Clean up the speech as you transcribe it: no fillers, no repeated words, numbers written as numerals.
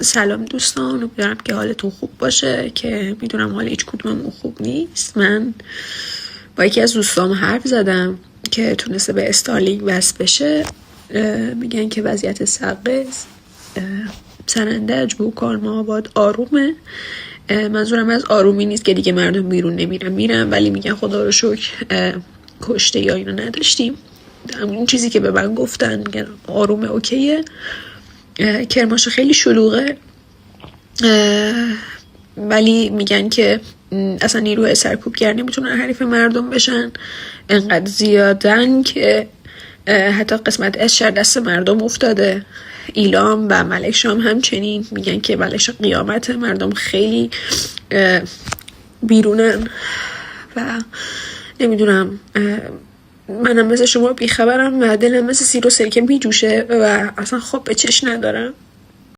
سلام دوستان، امیدوارم که حالتون خوب باشه. که میدونم حال هیچ کدوممون خوب نیست. من با یکی از دوستام حرف زدم که تونسته به استارلینک وصل بشه. میگن که وضعیت سقز، سنندج، بوکارم آباد آرومه. منظورم از آرومی نیست که دیگه مردم بیرون میرن، ولی میگن خدا رو شکر کشته یا اینو نداشتیم. اون چیزی که به من گفتن میگن آرومه، اوکیه. کرمانشاه خیلی شلوغه، ولی میگن که اصلا نیروی سرکوبگر نمیتونن حریف مردم بشن. انقدر زیادن که حتی قسمت اشر دست مردم افتاده. ایلام و ملکشام همچنین. میگن که ملکشام قیامت، مردم خیلی بیرونن و نمیدونم، منم مثل شما بیخبرم و دلم مثل سیر و سرکه میجوشه و اصلا خواب به چش ندارم.